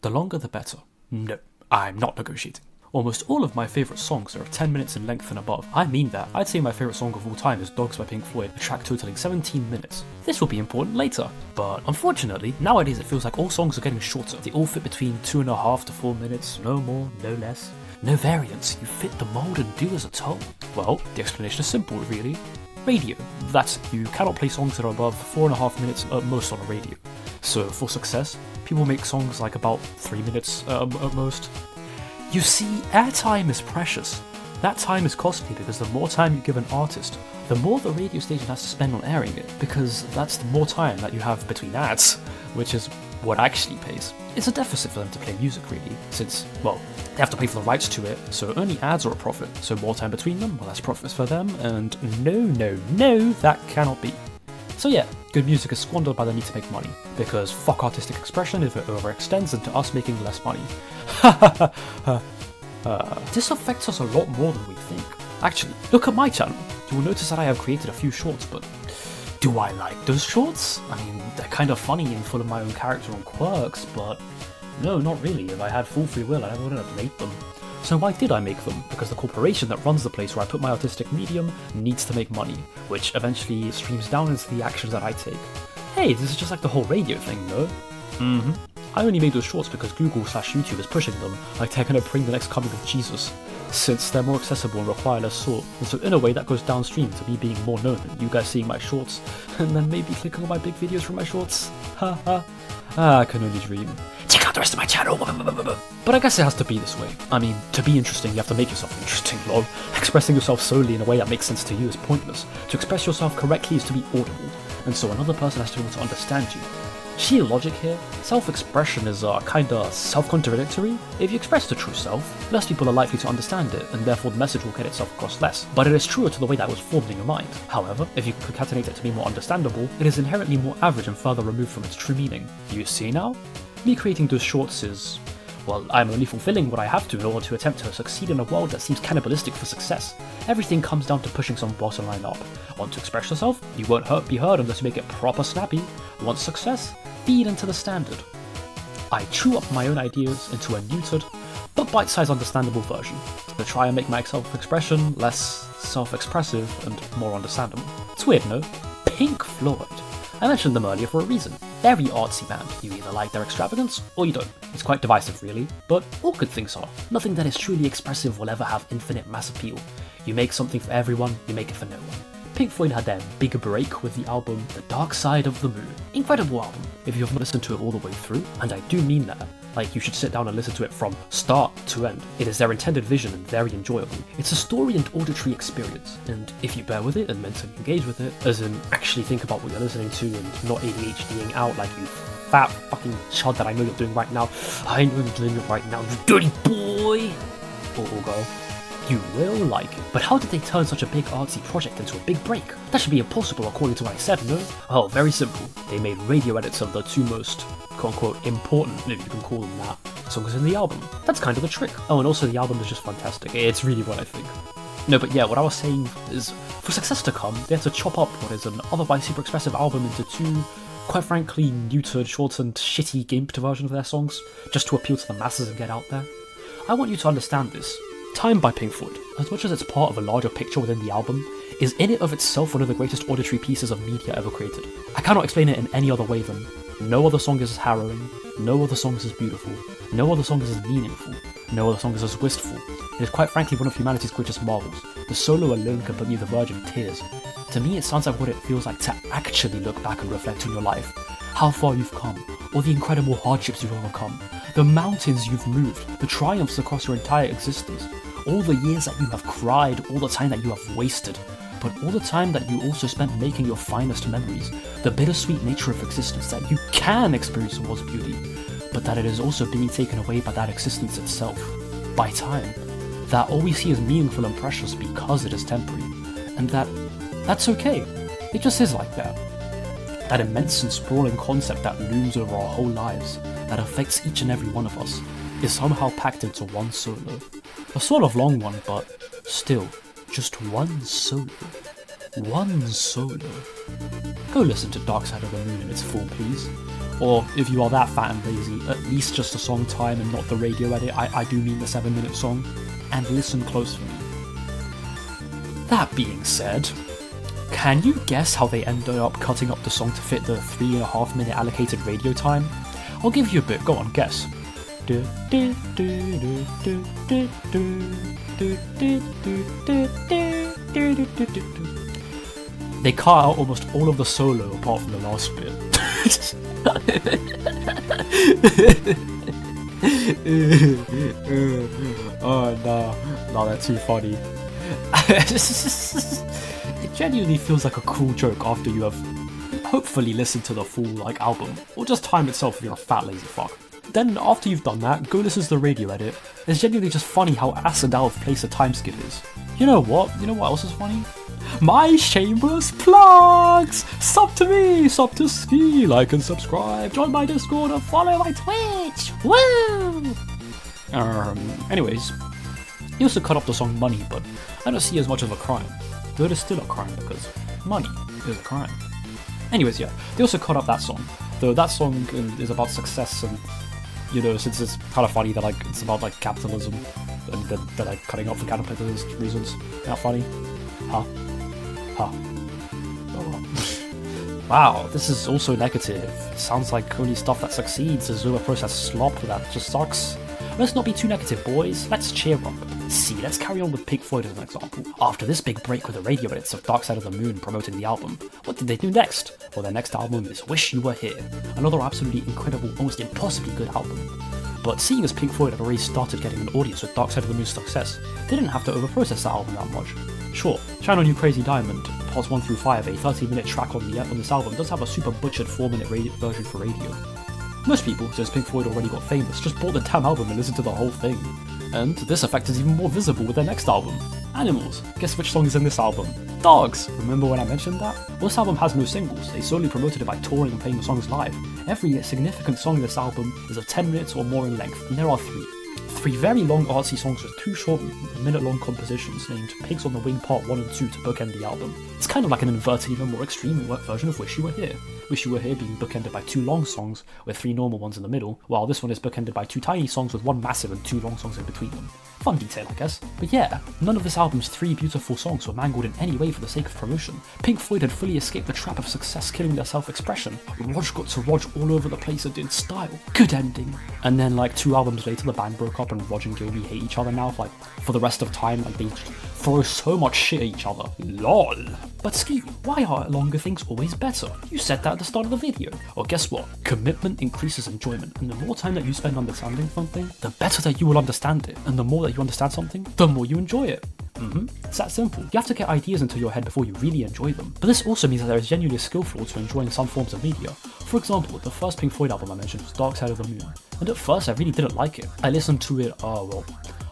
the longer the better. No, I'm not negotiating. Almost all of my favourite songs are 10 minutes in length and above. I mean that. I'd say my favourite song of all time is Dogs by Pink Floyd, a track totaling 17 minutes. This will be important later. But unfortunately, nowadays it feels like all songs are getting shorter. They all fit between 2.5 to 4 minutes, no more, no less. No variance, you fit the mould and do as it's told. Well, the explanation is simple, really. Radio. That's it. You cannot play songs that are above 4.5 minutes at most on a radio. So for success, people make songs like about 3 minutes at most. You see, airtime is precious. That time is costly because the more time you give an artist, the more the radio station has to spend on airing it, because that's the more time that you have between ads, which is what actually pays. It's a deficit for them to play music, really, since, well, they have to pay for the rights to it, so only ads are a profit, so more time between them, well, that's profits for them, and no, that cannot be. So yeah, good music is squandered by the need to make money, because fuck artistic expression if it overextends into us making less money. This affects us a lot more than we think. Actually, look at my channel. You will notice that I have created a few shorts, but do I like those shorts? I mean, they're kind of funny and full of my own character and quirks, but no, not really. If I had full free will, I wouldn't have made them. So why did I make them? Because the corporation that runs the place where I put my artistic medium needs to make money, which eventually streams down into the actions that I take. Hey, this is just like the whole radio thing, no? I only made those shorts because Google/YouTube is pushing them, like they're gonna bring the next coming of Jesus, since they're more accessible and require less thought, and so in a way that goes downstream to me being more known and you guys seeing my shorts, and then maybe clicking on my big videos from my shorts. I can only dream. Check out the rest of my channel! But I guess it has to be this way. I mean, to be interesting, you have to make yourself interesting, lol. Expressing yourself solely in a way that makes sense to you is pointless. To express yourself correctly is to be audible, and so another person has to be able to understand you. Sheer logic here, self-expression is kinda self-contradictory. If you express the true self, less people are likely to understand it, and therefore the message will get itself across less. But it is truer to the way that was formed in your mind. However, if you concatenate it to be more understandable, it is inherently more average and further removed from its true meaning. You see now? Me creating those shorts is, well, I'm only fulfilling what I have to in order to attempt to succeed in a world that seems cannibalistic for success. Everything comes down to pushing some bottom line up. Want to express yourself? You won't be heard unless you make it proper snappy. Want success? Feed into the standard. I chew up my own ideas into a neutered, but bite-sized understandable version, to try and make my self-expression less self-expressive and more understandable. It's weird, no? Pink Floyd. I mentioned them earlier for a reason. Very artsy band. You either like their extravagance, or you don't. It's quite divisive, really, but all good things are. Nothing that is truly expressive will ever have infinite mass appeal. You make something for everyone, you make it for no one. Pink Floyd had their big break with the album The Dark Side of the Moon. Incredible album, if you have not listened to it all the way through, and I do mean that. Like, you should sit down and listen to it from start to end. It is their intended vision and very enjoyable. It's a story and auditory experience, and if you bear with it and mentally engage with it, as in actually think about what you're listening to and not ADHDing out like you fat fucking chud that I know you're doing right now. I know you're doing it right now, you dirty boy! Or girl. You will like it. But how did they turn such a big artsy project into a big break? That should be impossible according to what I said, no? Oh, very simple. They made radio edits of the two most, quote-unquote, important, if you can call them that, songs in the album. That's kind of the trick. Oh, and also the album is just fantastic. It's really what I think. No, but yeah, what I was saying is, for success to come, they had to chop up what is an otherwise super expressive album into two, quite frankly, neutered, shortened, shitty, gimped versions of their songs, just to appeal to the masses and get out there. I want you to understand this. Time by Pink Floyd, as much as it's part of a larger picture within the album, is in it of itself one of the greatest auditory pieces of media ever created. I cannot explain it in any other way than, no other song is as harrowing, no other song is as beautiful, no other song is as meaningful, no other song is as wistful. It is quite frankly one of humanity's greatest marvels. The solo alone can put me the verge of tears. To me it sounds like what it feels like to actually look back and reflect on your life, how far you've come, or the incredible hardships you've overcome, the mountains you've moved, the triumphs across your entire existence, all the years that you have cried, all the time that you have wasted, but all the time that you also spent making your finest memories, the bittersweet nature of existence that you can experience towards beauty, but that it is also being taken away by that existence itself, by time, that all we see is meaningful and precious because it is temporary, and that's okay, it just is like that. That immense and sprawling concept that looms over our whole lives, that affects each and every one of us, is somehow packed into one solo. A sort of long one, but still, just one solo. One solo. Go listen to Dark Side of the Moon in its full, please. Or if you are that fat and lazy, at least just the song time and not the radio edit, I do mean the 7-minute song, and listen closely. That being said, can you guess how they ended up cutting up the song to fit the 3.5 minute allocated radio time? I'll give you a bit, go on, guess. They cut out almost all of the solo apart from the last bit. Oh no, that's too funny. It genuinely feels like a cool joke after you have hopefully listened to the full album, or just time itself if you're a fat lazy fuck. Then after you've done that, go listen to the radio edit. It's genuinely just funny how acid out of place the time skip is. You know what else is funny? My shameless plugs! Sub to me, sub to Ski, like and subscribe, join my Discord and follow my Twitch! Woo! Anyways, he also cut up the song Money, but I don't see it as much of a crime. Though it is still a crime because money is a crime. Anyways, yeah, they also cut up that song. Though that song is about success and, since it's kind of funny that it's about capitalism and they're cutting up for capitalist reasons. Not funny? Huh? Huh. Oh. Wow, this is also negative. Sounds like only stuff that succeeds is over processed slop that just sucks. Let's not be too negative, boys. Let's cheer up. See, let's carry on with Pink Floyd as an example. After this big break with the radio edits of Dark Side of the Moon promoting the album, what did they do next? Well, their next album is Wish You Were Here. Another absolutely incredible, almost impossibly good album. But seeing as Pink Floyd had already started getting an audience with Dark Side of the Moon's success, they didn't have to overprocess that album that much. Sure, Shine On You Crazy Diamond, parts 1 through 5, a 30-minute track on this album, does have a super butchered 4-minute version for radio. Most people, since Pink Floyd already got famous, just bought the damn album and listened to the whole thing. And this effect is even more visible with their next album, Animals. Guess which song is in this album? Dogs! Remember when I mentioned that? Well, this album has no singles, they solely promoted it by touring and playing the songs live. Every significant song in this album is of 10 minutes or more in length, and there are 3. 3 very long artsy songs with 2 short minute-long compositions named Pigs on the Wing Part 1 and 2 to bookend the album. It's kind of like an inverted, even more extreme version of Wish You Were Here. Wish You Were Here being bookended by 2 long songs with 3 normal ones in the middle, while this one is bookended by 2 tiny songs with 1 massive and 2 long songs in between them. Fun detail, I guess. But yeah, none of this album's 3 beautiful songs were mangled in any way for the sake of promotion. Pink Floyd had fully escaped the trap of success killing their self-expression. Rog got to Rog all over the place and in style. Good ending. And then 2 albums later the band broke up and Rog and Gilby hate each other now for the rest of time, they throw so much shit at each other. LOL. But Ski, why are longer things always better? You said that at the start of the video. Well, guess what? Commitment increases enjoyment, and the more time that you spend understanding something, the better that you will understand it, and the more that you understand something, the more you enjoy it. It's that simple. You have to get ideas into your head before you really enjoy them. But this also means that there is genuinely a skill flaw to enjoying some forms of media. For example, the first Pink Floyd album I mentioned was Dark Side of the Moon, and at first I really didn't like it. I listened to it,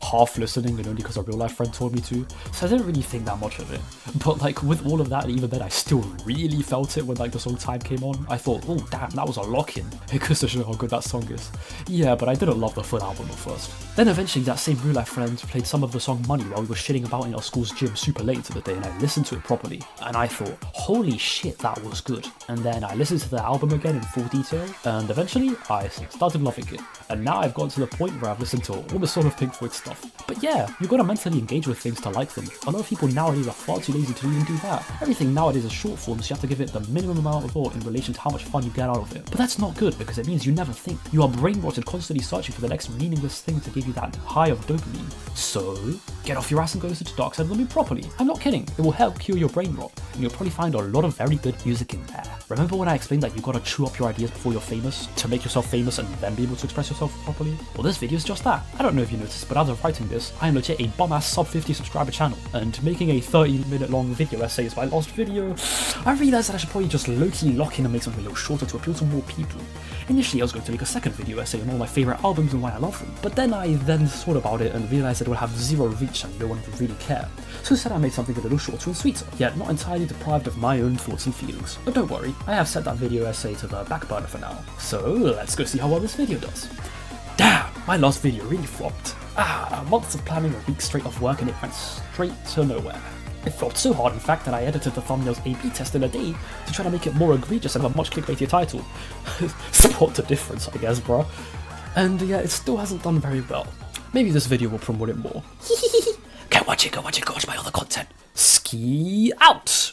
half listening and only because a real life friend told me to, so I didn't really think that much of it. But with all of that, even then I still really felt it when the song Time came on. I thought, oh damn, that was a lock-in. It goes to show how good that song is. Yeah, but I didn't love the full album at first. Then eventually that same real life friend played some of the song Money while we were shitting about in our school's gym super late into the day, and I listened to it properly, and I thought, holy shit, that was good. And then I listened to the album again in full detail, and eventually I started loving it. And now I've gotten to the point where I've listened to almost all of Pink Floyd's stuff. But yeah, you gotta mentally engage with things to like them. A lot of people nowadays are far too lazy to even do that. Everything nowadays is short form, so you have to give it the minimum amount of thought in relation to how much fun you get out of it. But that's not good, because it means you never think. You are brainwashed constantly searching for the next meaningless thing to give you that high of dopamine. So, get off your ass and go listen to Dark Side of the Moon properly. I'm not kidding, it will help cure your brain rot, and you'll probably find a lot of very good music in there. Remember when I explained that you gotta chew up your ideas before you're famous, to make yourself famous and then be able to express yourself properly? Well, this video is just that. I don't know if you noticed, but as of writing this, I am legit a bum-ass sub-50 subscriber channel, and making a 30-minute long video essay is my last video. I realised that I should probably just low-key lock in and make something a little shorter to appeal to more people. Initially I was going to make a second video essay on all my favourite albums and why I love them, but then I thought about it and realised that it would have 0 reach and no one would really care. So instead I made something a little shorter and sweeter, yet not entirely deprived of my own thoughts and feelings. But don't worry, I have set that video essay to the back burner for now. So let's go see how well this video does. Damn, my last video really flopped. Months of planning, a week straight of work, and it went straight to nowhere. It flopped so hard, in fact, that I edited the thumbnail's A/B test in a day to try to make it more egregious and have a much clickbaitier title. Spot the difference, I guess, bro. And yeah, it still hasn't done very well. Maybe this video will promote it more. Go watch it, go watch my other content. Ski out!